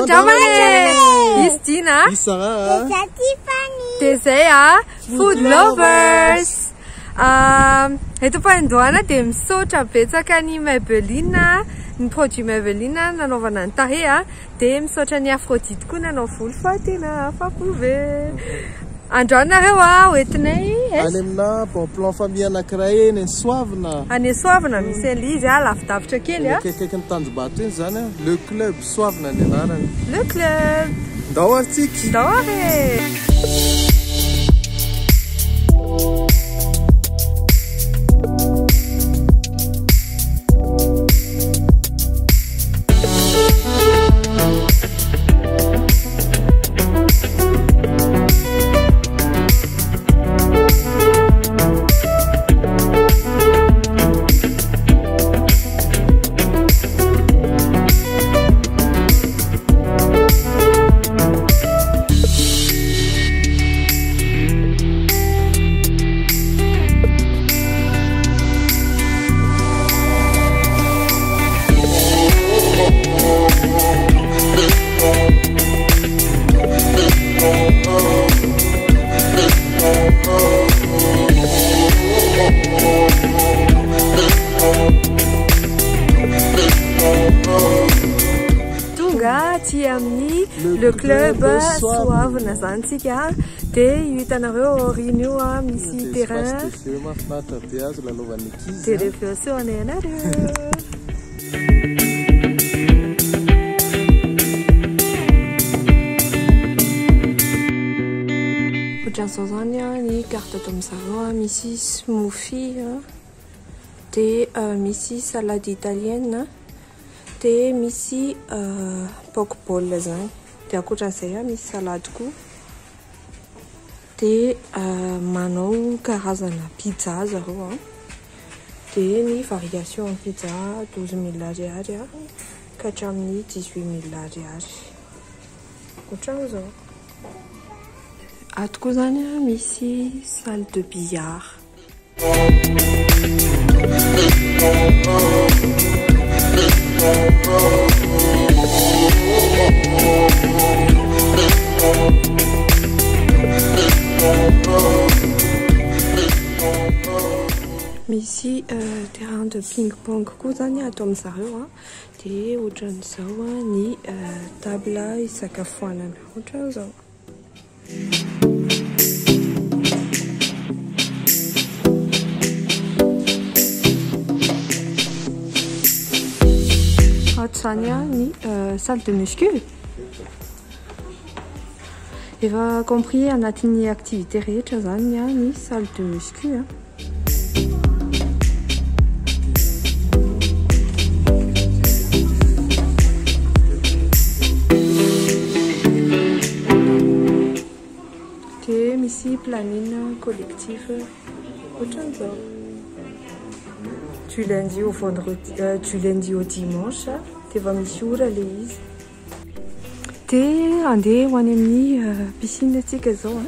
Jamane! Izy Dina. Izy Sarah. Dia zay food lovers. Eto Pahandohana dia misaotra betsaka ny Maybelline, ny produit Maybelline nanaovana ny tarehy dia misaotra ny Aphrodite koa nanao volo fa tena afa-po be. Androanareo hoentinay any amina bon plan famille anankiray eny Soavina. Any Soavina misy an'izy lavidavitra kely akaiky ny Tanjombato eny zany le club Soavina ny anarany. Le club. Ndao artsika. Ndao are. Le club Soavina zany tsika dia hitanareo aoriana io misy terrain dia rehefa seo anay anareo. Ohatran'izao zany ny carte ato amin'izareo misy smoothie dia misy salade italienne dia misy poke bowl zany. Dia ankoatran'izay misy salade koa dia manao karazana pizza zareo dia ny variation pizza 12 000 ariary ka hatramin'ny 18 000 ariary ohatran'izao. Ato koa zany misy salle de billard. Misy terrain de ping-pong koa zany ato amin'izareo dia ohatran'izao ny table isakafoanana ohatran'izao. Ato zany ny salle de muscu. Efa compris anatin'ny activité rehetra zany ny salle de muscu. Dia misy planning collectif ohatran'izao. Du lundi au vendredi, du lundi au dimanche dia efa misy ora le izy. Dia andeha ho any amin'ny piscine atsika zao.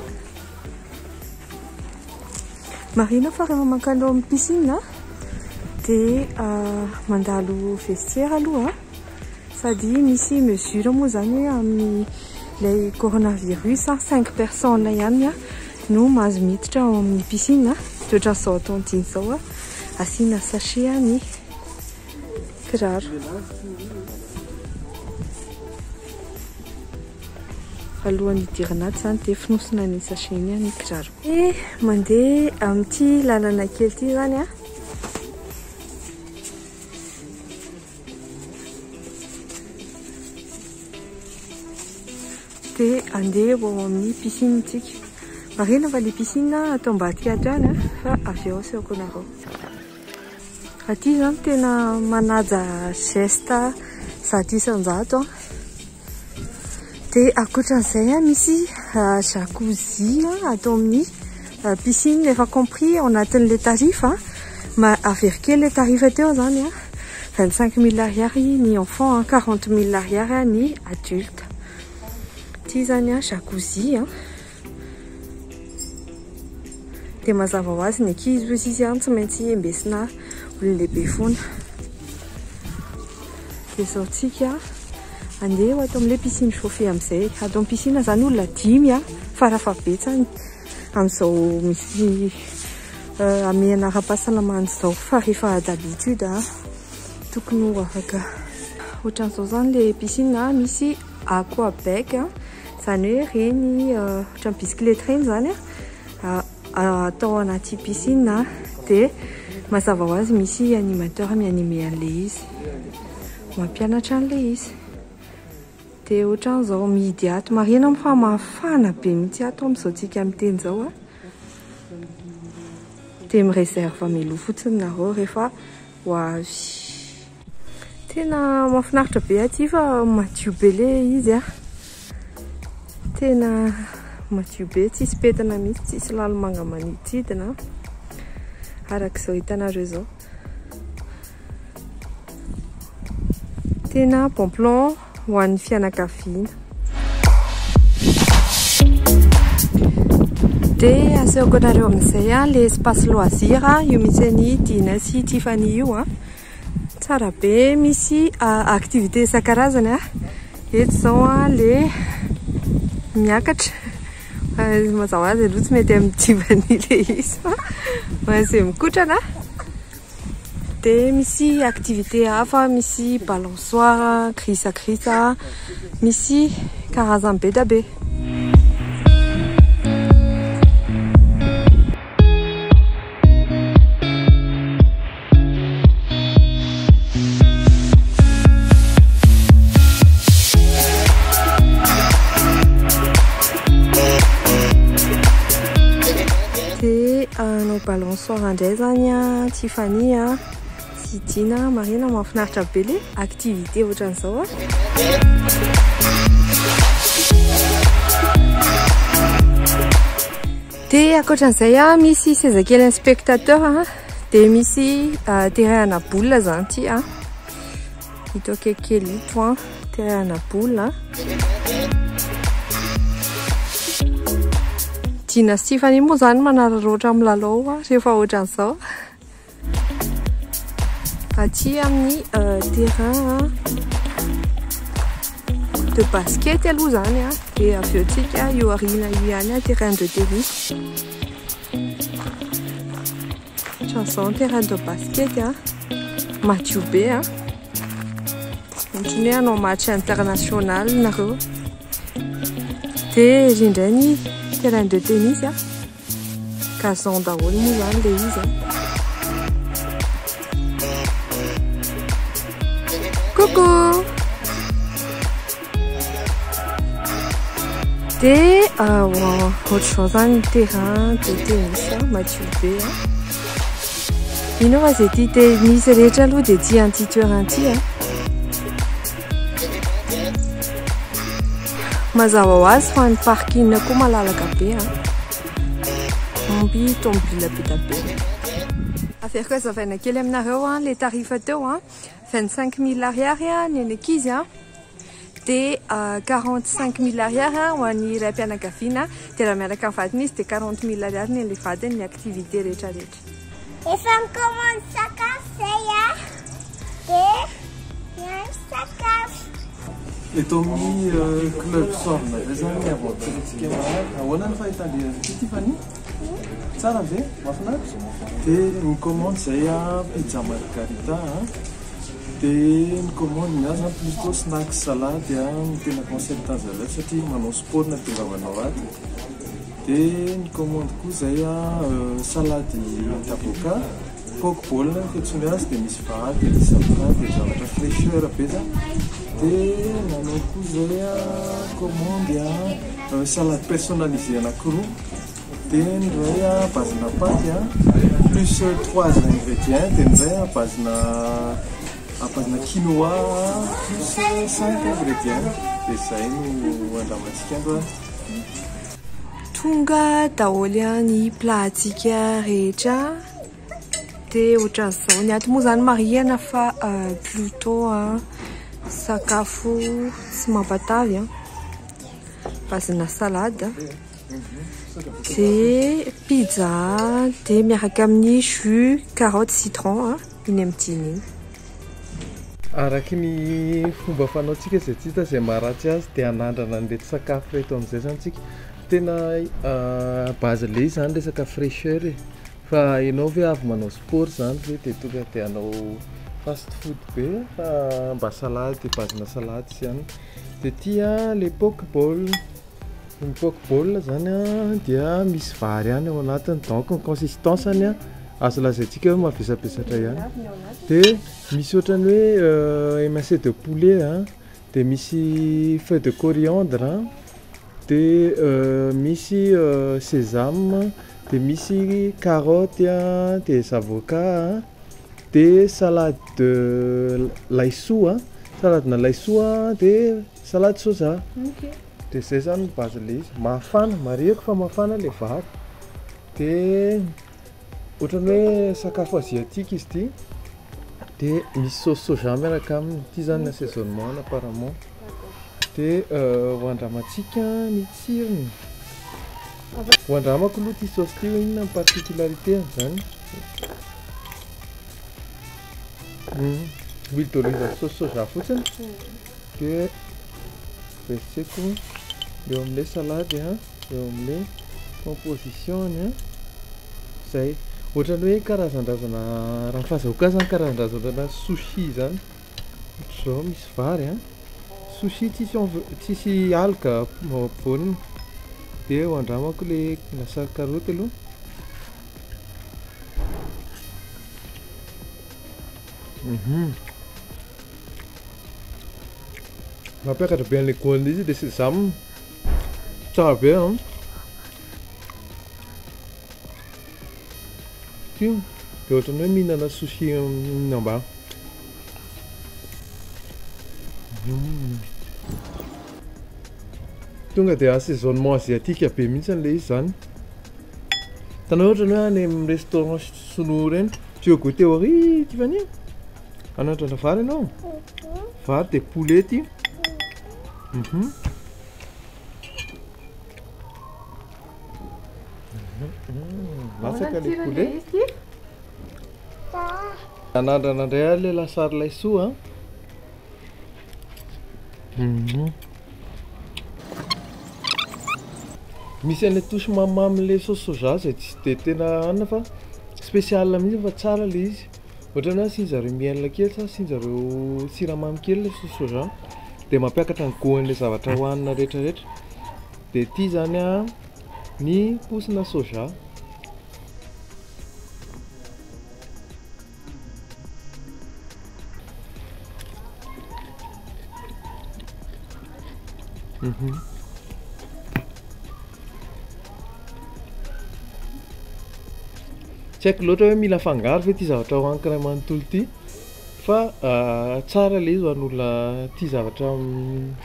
Marina fa rehefa mankano amin'ny piscine dia mandalo vestiaire aloha sady misy mesure moa zany amin'ny ilay coronavirus 5 personnes ihany no mahazo miditra ao amin'ny piscine dia ohatran'izao ataon'ity zao asiana sachet ny kiraro. Alohan'ny hidirana ato zany dia finosina ny sachet ny kiraro. Mandeha amin'ity lalana kely ity zany dia andeha ao amin'ny piscine tsika. Marina fa le piscine atao ambadika ato ihany fa avy ao seoko nareo. Aty zany tena manaja geste zato isan-jato dia ankoatran'izay misy jacuzzi atao amin'ny piscine. Efa compris ao anatin'le tarif averike le tarif teo zany 25 000 ariary ny enfant 40 000 ariary ny adulte. Ty zany jacuzzi dia mazava ho azy ny ankizy ozy izy tsy maintsy embesina olon-lehibe foana. Dia zao tsika andeha ato amin'ilay piscine chauffée amin'izay. Ato amin'ny piscine zany olona 10 farafabetsany amin'izao misy amiana ara-pahasalamana izao fa rehefa d'habitude tokony ho afaka. Ohatran'izao zany le piscine misy aquabec zany hoe reny ohatran'ny bisikilety reny zany atao anaty piscine dia mazava ho azy misy animateur mianime an'le izy, mampianatra an'le izy. Dia ohatran'izao mihidy ato marina fa mafana be mihitsy ato amin'izao tsika miteny zao dia mireserve melo fotsiny nareo rehefa ho avy. Tena mahafinaritra be aty fa madio be le izy tena madio be, tsisy petina mihitsy, tsisy lalomanga maniditsidina arak'izao hitanareo zao. Tena bon plan ho an'ny fianakaviana. Dia asehoko anareo amin'izay le espace loisir io misy ny Dina sy Tiffany io tsara be, misy activité isan-karazany eto zao le miakatra mazava azy aloha tsy mety amin'ny Tiffany le izy fa mazay mikotrana. Dia misy activité hafa, misy balançoire, grisa, misy karazany be da be. Anao balançoire indray zany Tiffany sy Dina, marina mahafinaritra be le activité ohatran'izao Dia akoatran'izay misy sezakely spectateur dia misy terrain boule zany ty ito akelikely ito terrain boule Dina sy Tiffany moa zany manararaotra amin'ny lalao rehefa ohatran'izao. Aty amin'ny terrain de basket aloha zany dia avy eo tsika io arina io ihany terrain de tennis. Ohatran'izao terrain de basket madio be ohatrany hoe hanao match international nareo. Dia indray ny terrain de tennis gazon daholo moa zany le izy Coucou. Dia ohatr'izao zany terrain de tennis madio be ino fa zay ty tennis rehetra aloha dia ty anty toerana ty mazava ho azy fa ny parking koa malalaka be momby tomobile be da be. Aferiko azavaina kely aminareo le tarifa teo 25 000 ariary ny ankizy dia 45 000 ariary ho an'ny iray mpianakaviana, dia raha miaraka amin'ny vadiny izy dia 40 000 ariary ny an'ilay vadiny ny activité rehetrarehetra. Efa mikomandy sakafo zay dia miandry sakafo. Eto amin'ny club soarina zay zany aventurentsika ahoana ny fahitana Tiffany? Tsara be, mahafinaritra. Dia ny commande zay pizza margarita dia ny commande ny azy plutôt snacks salade ny tena concept zalay satria manao sport na tongavanao aty. Dia ny commande koa zay salade d'avocat, poke bowl fetsony azy dia misy vary, misy savokà, dia zavatra fraîcheur be zany. Dia nanao koa zay commande salade personnalisée anankiroa. Dia ny iray bazina paty plus 3 ingrédients, dia ny iray bazina quinoa plus 5 ingrédients. Dia zay no andramantsika andro tonga daholo ny platsika rehetra. Dia ohatran'izao ny ato moa zany marihana fa plutôt sakafo tsy mampatavy bazina salade dia pizza dia miaraka amin'ny jus carotte citron iny amin'ny diny iny. Araky ny fomba fanaontsika zay tsita zay maharatsy azy dia anandrana an'reto sakafo reto amin'izay zany tsika tena base le izy zany resaka fraîcheur e fa ianao hoe avy manao sport zany hoe dia tonga dia hanao fast food be fa mba salady basena salady zany dia tia le pokeball. Ny pokeball zany a dia misy vary ihany ao anatiny donc ny consistance-any a azo lazaintsika hoe mavesabesatra ihany dia misy ohatrany hoe émincé de poulet a dia misy feuille de coriandre dia misy sésame dia misy carotte a dia zavocat dia salade de laisoa saladina laisoa dia salade soja. Dia zay zany base le izy mafana mareko fa mafana le vary dia ohatrany hoe sakafo asiatique izy ity dia misy sauce soja miaraka aminy ity zany assaisonnement apparemment dia hoandramantsika ny tsirony hoandramako aloha ty sauce ty inona ny particularité zany huile d'olive sauce soja fotsiny dia verseko eo amin'ilay salady eo amin'ilay composition-ny zay ohatrany hoe karazan-drazana raha ny fahazahoaka zany karazan-drazana sushi zany ohatr'izao misy vary sushi tsisy alga ampovoaniny dia hoandramako le lasary karoty aloha mampiakatra be an'ilay goany izy dia sésame tsara be ty dia ohatrany hoe mihinana sushi ambany tonga dia assaisonnement asiatique be mihitsy an'ilay izy zany tanao ohatrany hoe any amin'ny restaurant sinoa reny tu as goûté au riz Tiffany anandrana vary ianao vary dia poulet ty masaka le poulet anandrana indray a le lasary laisoa misy an'le touche mamimamy le sauce soja zay tsy dia tena anona fa spécial mihitsy fa tsara le izy ohatrany hoe asian-jareo miel kely sa asian-jareo siramamy kely le sauce soja dia mampiakatra ny goan'ilay zavatra hohanina rehetrarehetra dia ity zany a ny posina soja tsy haiko loatra hoe mila fangaro fa ity zavatra hohaniko ray manontolo ity fa tsara le izy ho an'olona tia zavatra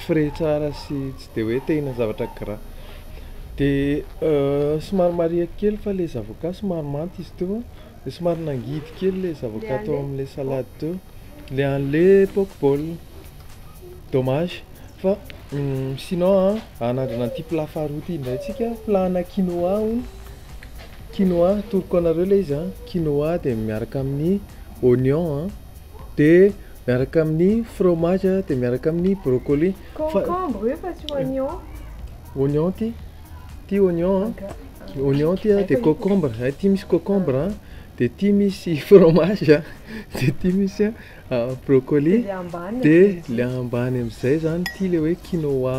frais tsara sy tsy dia hoe tehina zavatra gras dia somary mariaka kely fa le zavoka somary manta izy teo dia somary nangidy kely le zavoka tao amin'ilay salady teo le an'le pokeball dommage fa sinon anandrana an'ity plat faharoa ity indray tsika plana quinoa hono quinoa toroko anareo le izy quinoa dia miaraka amin'ny oignon dia miaraka amin'ny fromage dia miaraka amin'ny brocoli concombre fa tsy oignon oignon ty oignon oignon ty dia concombre ty misy concombre dia ty misy fromage dia ty misy brocoli dia le ambany amin'izay zany ty le hoe quinoa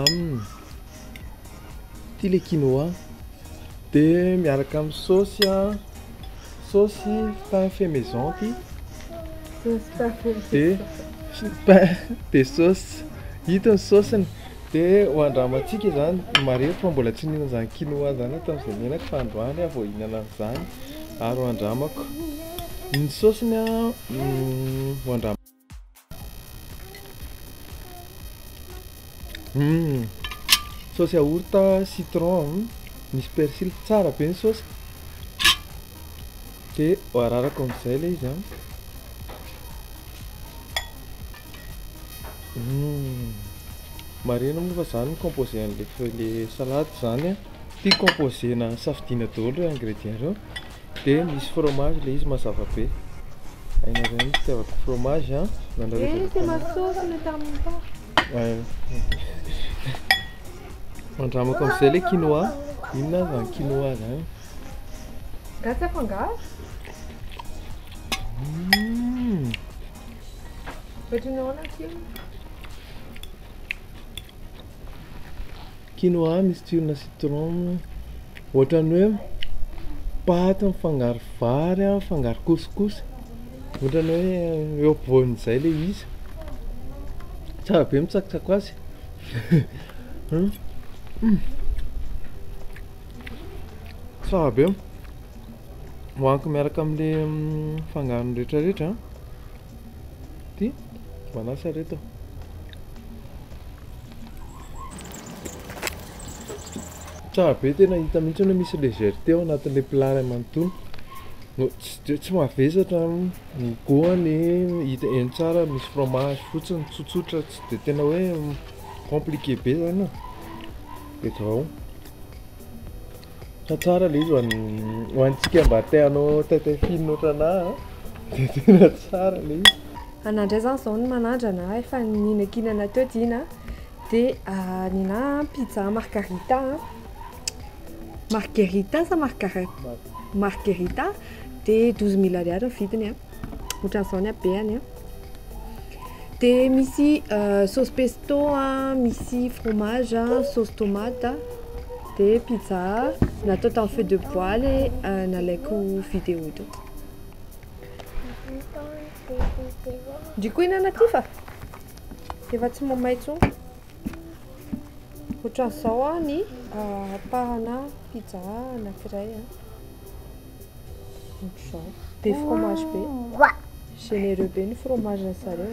ty le quinoa dia miaraka amin'ny saosy pain fait maison ty dia saosy hita ny saosiny dia hoandramantsika zany marety fa mbola tsy nihinana zany quinoa zany tamin'izay nihinako fa androany vao hihinana an'izany ary hoandramako ny saosiny hoandrama saosy yaourt citron misy persil tsara be ny saosy dia ararako amin'izay le izy marina moa fa zany composé an'le salade zany tia composé na safidina daholo ireo ingrédient ireo dia misy fromage le izy mazava be Hainareo fitiavako fromage a. C'est ma sauce, ne termine pas. Mandramako am'izay le quinoa. Inona zany quinoa zany? Grazie afangaro. Petronao an'aty. Quinoa misy tsirona citron. Ohatrany hoe paty mifangaro vary a, mifangaro couscous. Ohatrany hoe eo ampovoan'izay le izy. Tsara be mitsakitsako azy. Tsara be. Hoaniko miaraka am'le fangarony rehetrarehetra. Ty manasa reto. Tsara be tena hita mihitsy hoe misy légèreté ao anatin'le plat ray manontolo. Tsy mavesatra ny goany hita eny tsara misy fromage fotsiny tsotsotra tsy de tena hoe compliqué be zany. De zao. Tsara le izy ho antsika mba te hanao tête fine ohatranahy. De tena tsara le izy. Anandray zany zao ny manandrana efa ninakinana teo dina de nina pizza margarita. Margherita sa margherita de 12 000 ariary ny vidiny ohatran'izao ny habeany de misy sauce pesto misy fromage sauce tomate de pizza natao tamin'ny feu de bois le nalaiko vidéo teo. Diko hinana ty fa efa tsy mamay tsony. Ohatran'izao ny apahana pizza anankiray ohatr'izao. Be fromage be. Généreux be ny fromage ny zareo.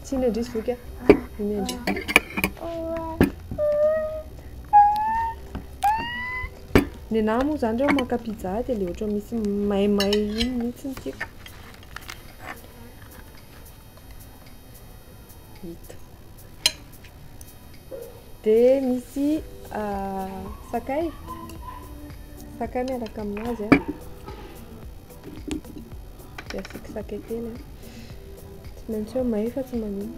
Tsy inandrisy voky inandry. Ny anahy moa zany reo maka pizza de le ohatra misy maimay iny mihitsy ny tiako. Hita. De misy sakay miaraka aminazy de asiako sakay kely tsy maintsy hoe may fa tsy manino.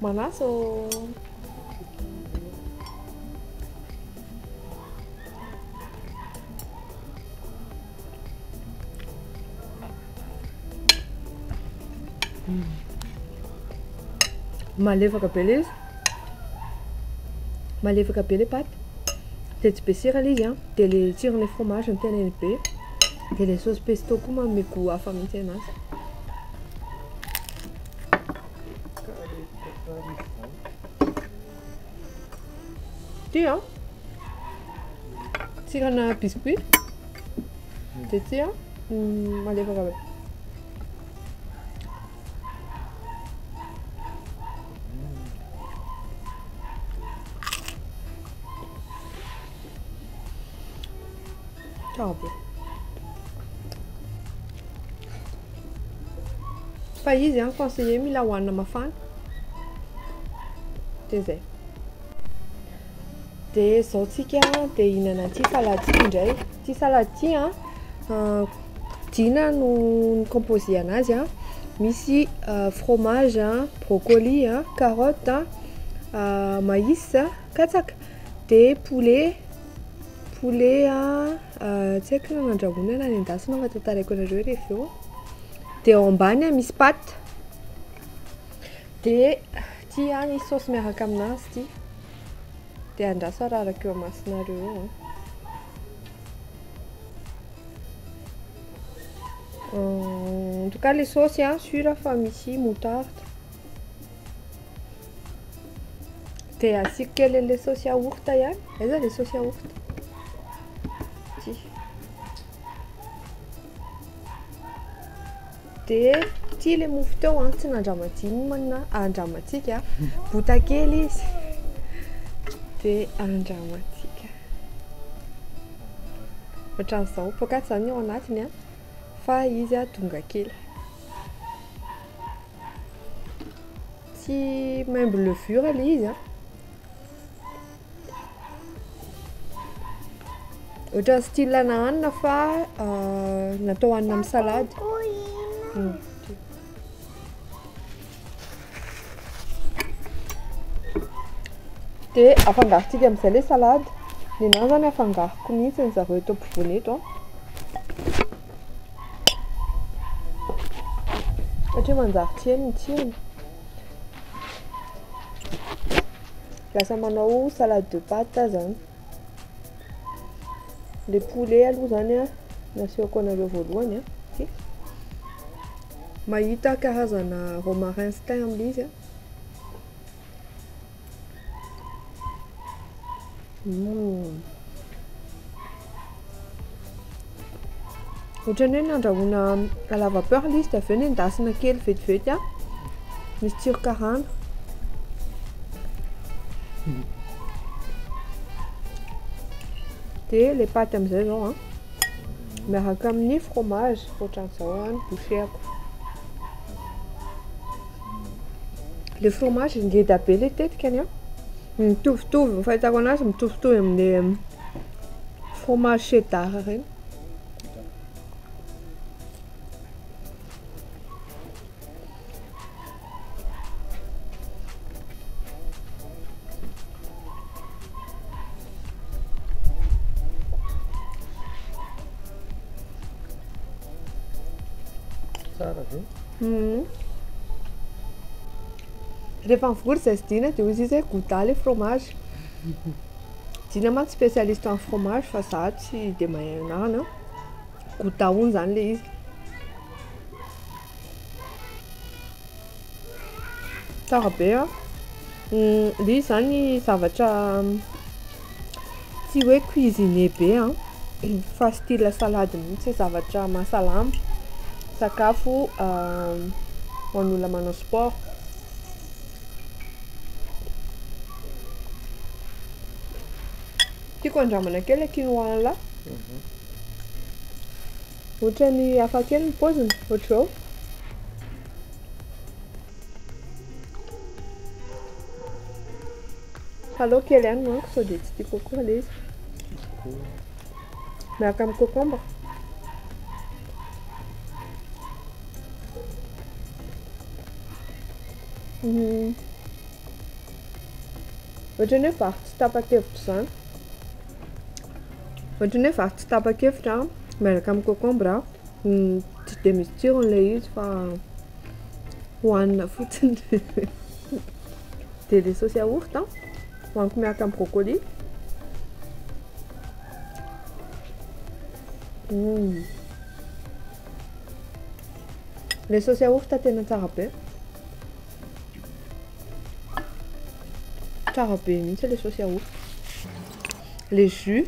Manaso malefaka be le izy, malefaka be le paty de tsy be sira le izy de le tsiron'le fromage ny tena eny be de le sauce pesto koa manome goût hafa mihitsy anazy. Ty tsirana biscuit de ty malefaka be. Fa izy conseillé mila hohanina mafana de zay. De zao tsika de hinana ty salade ty indray. Ty salade ty dina no composé anazy misy fromage brocoli carotte maïs katsaka de poulet tsy haiko na nandrahoina na nendasina fa tantaraiko anareo rehefa eo. De ao ambany misy paty de ty ny sauce miaraka aminazy ty de andraso araraka eo amasinareo eo. En tout cas les sauces sûre fa misy moutarde de asiako kely le sauce yaourt ihany. Aiza le sauce yaourt ty de ty le mofo teo tsy nandramadinina andramatsika bota kely izy de andramatsika ohatran'izao pakaty zany ao anatiny fa izy donga kely tsy membre levure le izy Ohatra style na hanina fa natao hanina amin'ny salady. Dia afangarontsika amin'izay ilay salady. Ny anahy zany afangaroko mihitsy ny zareo eto ampovoany eto. Satria manjary tseny ny tsirony. Lasa manao salade de pâte zany. Le poulet aloha zany nasiako anareo voalohany mahita karazana romarin stin amin'izy izy ohatrany hoe nandrahoina à la vapeur ilay izy dia avy eo nendasina kely vetivety misy tsiro karana. Dia les pâtes amin'izay zao miaraka amin'ny fromage ohatran'izao ny boucherako. Le fromage ngeda be ilay tetika any mitovitovy, fahitako anazy mitovitovy amin'ny fromage cheddar reny. Rehefa mivory zay Dina dia hozy izy goûta le fromage. Dina manko spécialiste en fromage fa za tsy dia mahay anarana. Goûta hono zany le izy. Tsara be le izy zany zavatra tsy hoe cuisiner be fa style salade mihitsy, zavatra mahasalama. Sakafo ho an'olona manao sport. Tiako andramana kely le quinoa là. Ohatrany hafa kely ny paoziny ohatr'izao. Halo kely ihany manko sao dia tsy tiako kokoa le izy. Miaraka amin'ny concombre. Ohatrany hoe vary tsy tapa-kevitra zany. Ohatrany hoe vary tsy tapa-kevitra miaraka amin'ny concombre tsy dia misy tsirony ilay izy fa hohanina fotsiny. Dia le saosy yaourt hohaniko miaraka amin'ny brocoli. Le saosy yaourt tena tsara be. Tsara be mihitsy le saosy yaourt. Le jus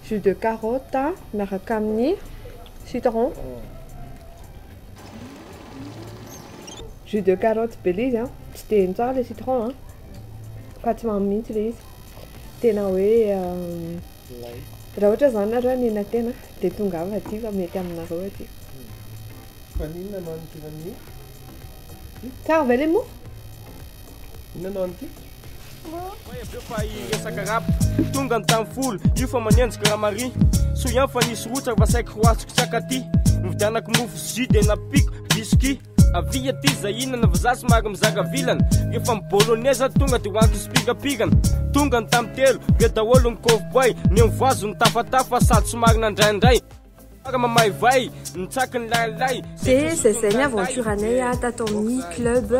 de carotte miaraka amin'ny citron. Jus de carotte be le izy tsy dia tsara le citron fa tsy mamy mihitsy le izy. Tena hoe raha ohatra zany nareo nena tena dia tonga avy aty fa mety aminareo aty. Fanina no an'ity vanille? Tsara ve le mo? Inona no an'ity? Fa iresaka rapa tonga ny tamin'ny folo io fa manenjika raha mari so ihany fa nisy rotsaka fa saiko hoatsiko tsaka aty mividianako mofo jus dia napiko biscuit avy aty zahinana fa za somary mizaka vilana rehefa mibôlôneza tonga dia hoaniko spigapigana tonga ny tamin'ny telo ge daholo ny cowboy ny mivoazo ny tafatafa sady somary nandraindray mamaivay nitsaka ny lailay. Dia zay ny aventure anay tato amin'ny club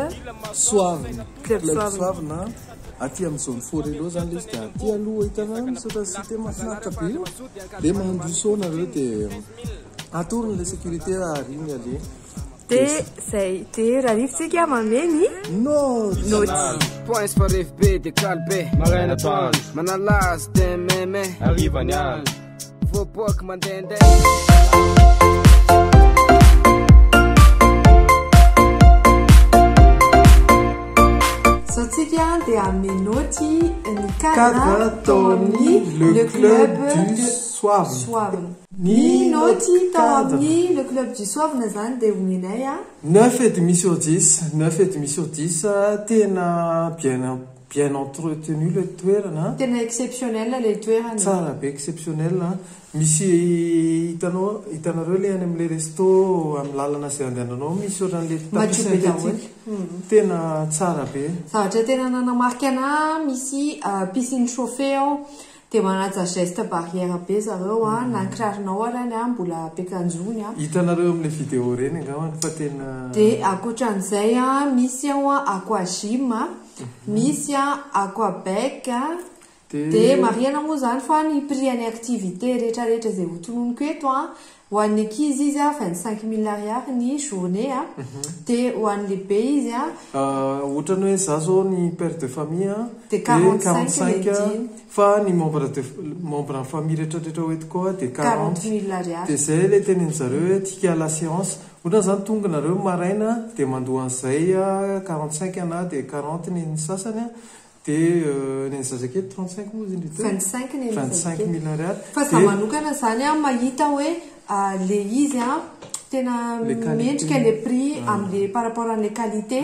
Soavina. Club Soavina aty amin'ny zone forelo zany le izy dia aty aloha hitana misy cité mahafinaritra be io dia mandoso nareo dia atorony le sécurité ariny ale. Dia zay dia raha rivotsika mameny noty. Points for FB de Calbe Marina Town Manalas de Meme Arrivani Vou pouco mandende Sotsika dia aminoti Nikana Tony le club du Soavina. Ni noti Tony le club du Soavina zany dia omenay 9,5 sur 10 9,5 sur 10 tena bien bien entretenu le toerana tena exceptionnel le toerana tsara be exceptionnel misy hitanareo le any amin'le resto amin'ny lalana zay andehananao misy ohatran'le tena tsara be zavatra tena nanamarika ana misy piscine chauffée ao dia manaja geste barrière be zareo nankirarinao arany mbola ampiakanjony hitanareo amin'le vidéo reny angambany fa tena dia akoatran'izay misy ao aquagym misy aquabec dia mariana moa zany fa ny prix any activité rehetrarehetra zay hotononiko eto ho an'ny ankizy izy 25 000 ariary ny journée dia ho an'ny lehibe izy ohatrany hoe za zao ny père de famille dia 45 fa ny membre famille rehetrarehetra hoetiko dia 40 000 ariary dia zay le tenin zareo hoe tika la séance ohatrany zany tonga nareo maraina dia mandoha an'izay 45 ana dia 40 ny sasany dia ny zazakely 35 moa izy 25 000 ariary fa za manokana zany mahita hoe le izy tena mendrika le prix amin'le par rapport an'le qualité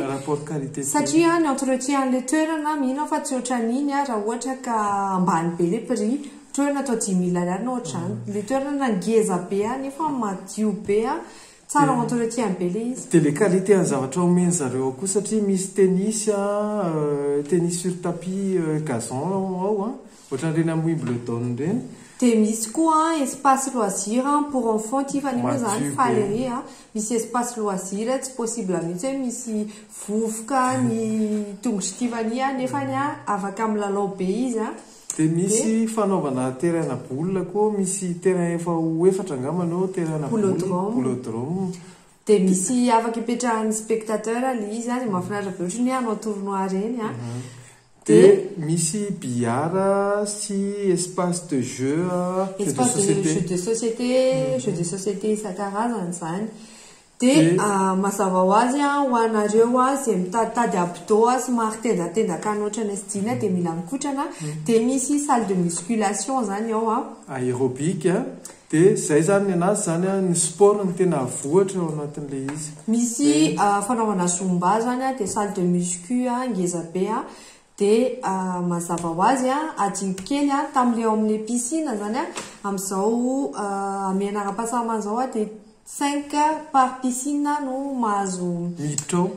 satria ny entretien an'le toerana mihina fa tsy ohatran'iny raha ohatra ka ambany be le prix toerana atao 10 000 ariary na ohatrany le toerana ngeza be nefa madio be tsara entretien be le izy dia le qualité ny zavatra omeny zareo koa satria misy tennis sur tapis gazon ao ohatran'ireny amin'ny Wimbledon reny dia misy koa espace loisir pour enfant tifany moa zany falery misy espace loisir tsy possible mihitsy hoe misy vovoka ny tongotry tifany nefa afaka amin'ny lalao be izy dia misy fanaovana terrain boule koa misy terrain efa efatra angambana terrain boulodrome dia misy afaka ipetrahan'ny spectateur le izy dia mahafinaritra be ohatry ny hanao tournoi reny dia misy billard sy espace de jeu jeu de société isan-karazany zany dia mazava ho azy ho anareo zay mitaditady abdo somary tendatendaka any ohatrany asdina dia mila mikotrana dia misy salle de musculation zany ao aérobique dia zay zany anazy zany ny sport ny tena avohatra ao anatin'le izy misy fanaovana zumba zany dia salle de muscu ngeza be dia mazava ho azy adinko kely tamin'le ao amin'le piscine zany amin'izao amianara-pahasalamana zao dia 5 par piscine no mahazo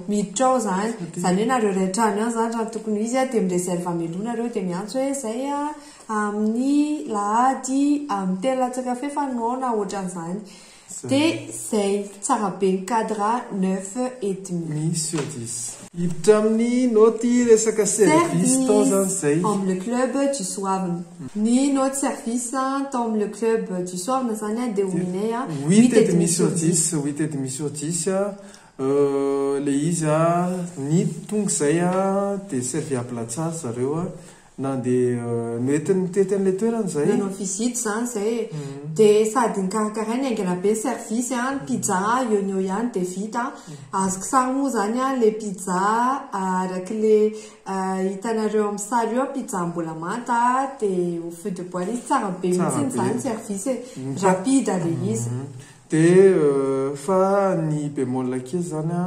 miditra ao zany hoe nareo rehetrany ao zany raha tokony izy dia mireserve amelona reo dia miantso hoe zay amin'ny lahady amin'ny telo latsaka fa noana ohatran'izany dia zay tsara be ny cadre 9,5 sur 10 hiditra amin'ny noty resaka service tao zany zay amin'ny le club du soavina ny note service tao amin'ny le club du soavina zany dia hominay 8,5 sur 10 8,5 sur 10 le izy ny tonga zay dia serviable tsara zareo na dia noentin'ny tetan'le toerana zay nanao visite zany zay dia sady nikarakarainy aingana be service ny pizza eo ihany dia vita azoko sary moa zany le pizza arak'le hitanareo amin'ny sary eo pizza mbola manta dia au feu de bois izy tsara be mihitsy zany service rapide le izy dia fa ny bémol kely zany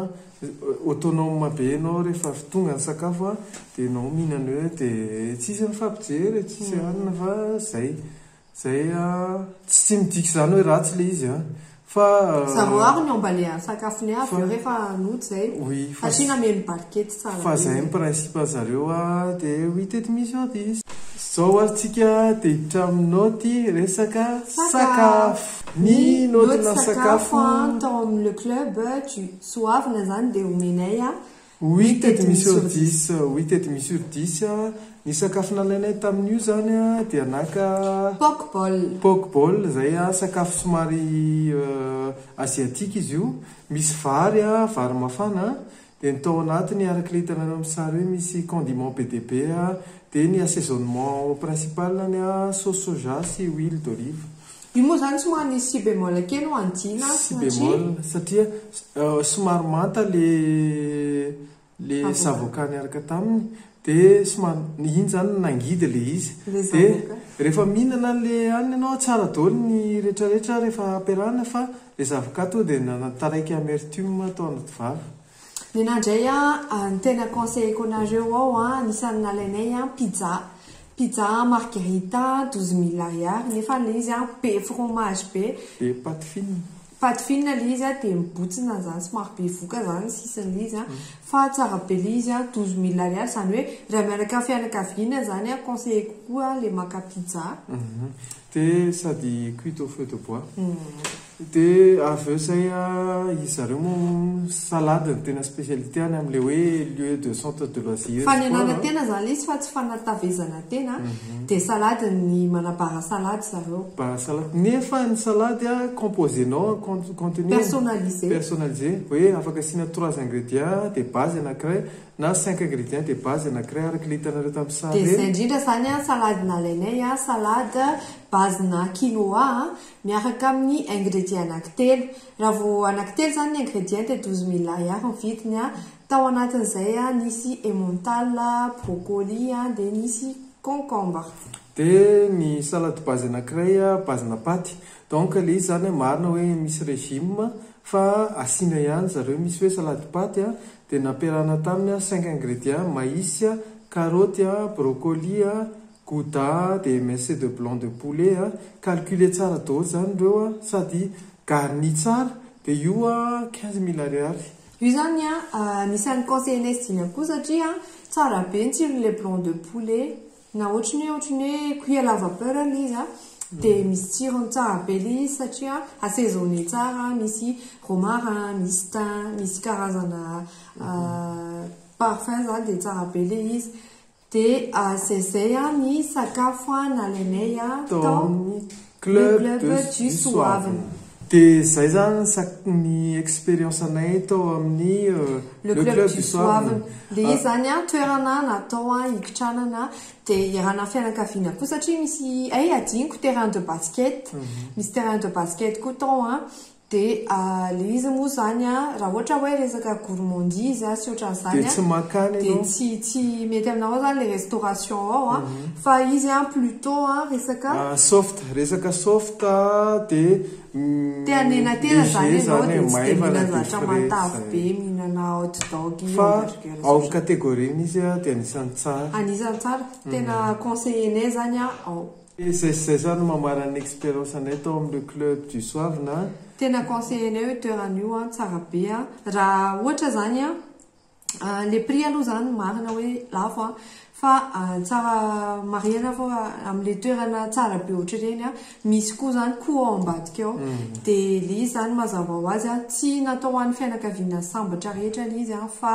autonome be anao rehefa tonga ny sakafo dia anao mihinana eo dia tsisy mifampijery tsisy anina fa zay tsy midika zany hoe ratsy le izy fa zareo ary ny ambale sakafony avy rehefa anoty zay asiana menu barquette tsara fa zay ny principe zareo dia 8,5 sur 10 zao arytsika dia hiditra amin'ny noty resaka sakafo ny notina sakafo tao amin'ny le club du soavina zany dia omenay 8,5 sur 10 8,5 sur 10 ny sakafo nalainay tamin'io zany dia naka pokeball zay sakafo somary asiatika izy io misy vary mafana dia nytao anatiny araka le hitanareo amin'ny sary hoe misy condiment PDB dia ny assaisonnement principal ny sauce soja sy huile d'olive io moa zany somary nisy si bémol kely no andina si bémol satria somary manta le zavoka niaraka taminy dia somary iny zany nangidy le izy dia rehefa mihinana le anina anao tsara daholo ny rehetrarehetra rehefa ampiarahana fa le zavoka to dia taraiky amertume atao anaty vava Nenandray ny tena conseilleko anareo ao anisan'ny nalainay pizza margherita 12 000 ariary nefa le izy be fromage be de paty fine le izy de mibotsina zany somary be voka zany sisiny le izy fa tsara be le izy 12 000 ariary zany hoe raha miaraka fianakaviana zany conseilleko koa le maka pizza de sady cuite au feu de bois de aveo zay izareo mo salade ny tena spécialité any am'le hoe lieu de centre de loisirs fanenana tena zany le izy fa tsy fanatavezana tena de salade ny manabara salade zareo bara salade nefa ny salade composénao contenu personnalisé hoe afaka asina 3 ingrédients de base anankiray na 5 ingrédients de base anankiray araky le hitanareo tamin'ny sary de zay indrindra zany salade nalainay salade base na quinoa miaraka amin'ny ingrédients anankitelo raha vo anankitelo zany ny ingrédients de 12 000 ariary ny vidiny tao anatin'izay nisy emmental brocoli de nisy concombre de ny salade base anankiray bazina paty donc le izy zany marina hoe misy régime fa asina ihany zareo misy hoe salade paty de nampiarahana taminy 5 ingrédients maïs carotte brocoli gouda de émincé de blanc de poulet calculé tsara daholo zany reo sady garni tsara de io 15 000 ariary io zany anisan'ny conseillenay sy diny koa satria tsara be ny tsirony blanc de poulet na ohatrany hoe cuit à la vapeur le izy de misy tsirony tsara be le izy satria assaisonné tsara misy romarin misy thym misy karazana parfum zany de tsara be le izy de zay ny sakafo nalainay tao club du soave de zay zany ny expérience anay tao amin'ny le club du soave de izy zany toerana natao ikitranana de irana fianakaviana koa satria misy adiniko terrain de basket misy terrain de basket koa tao de le izy moa zany raha ohatra hoe resaka gourmandise sy ohatran'izany de tsy mety aminao zany le restauration ao fa izy plutôt resaka soft de anena tena zany ianao de tsy de mihina zavatra matavy be mihinana hot dog fa ao catégorie izy de anisany tsara tena conseillenay zany ao zay zany mamarany expérience anay tao amin'ny club du soave na tena conseillenay hoe toeran'io tsara be raha ohatra zany le prix aloha zany marina hoe lafo fa tsara mariana fa am'le toerana tsara be ohatra reny misy koa zany koa ao ambadika ao de le izy zany mazava ho azy tsy natao an'ny fianakaviana sambatra rehetra le izy fa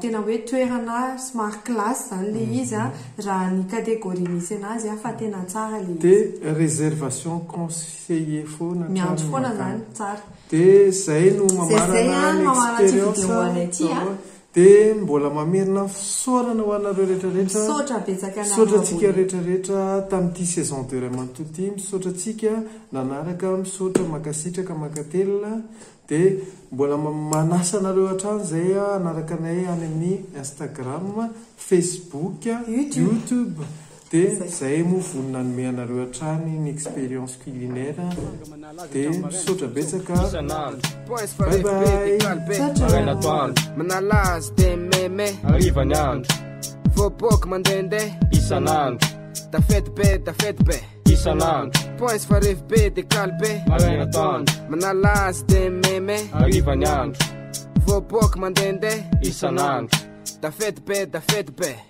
tena hoe toerana smart class zany le izy raha ny catégorie misy anazy fa tena tsara le izy de réservation conseiller foana miantso foana zany tsara de zay no mamarana expérience de mbola mamerina fisaorana ho anareo rehetrarehetra misaotratsika rehetrarehetra tamin'ity saison de ray manototy misaotratsika nanaraka misaotra makasitraka makatelina de mbola manasa anareo hatrany zay anaraka anay any amin'ny Instagram Facebook YouTube de zay moa vonina anome anareo hatrany ny expérience culinaire de misaotra betsaka bye bye manalazy de meme arivany andro voaboky mandendeha isan'andro tafety be isan'andro points farevy be de kaly be marainatoandro manalazy de meme arivany andro voaboky mandendeha isan'andro tafety be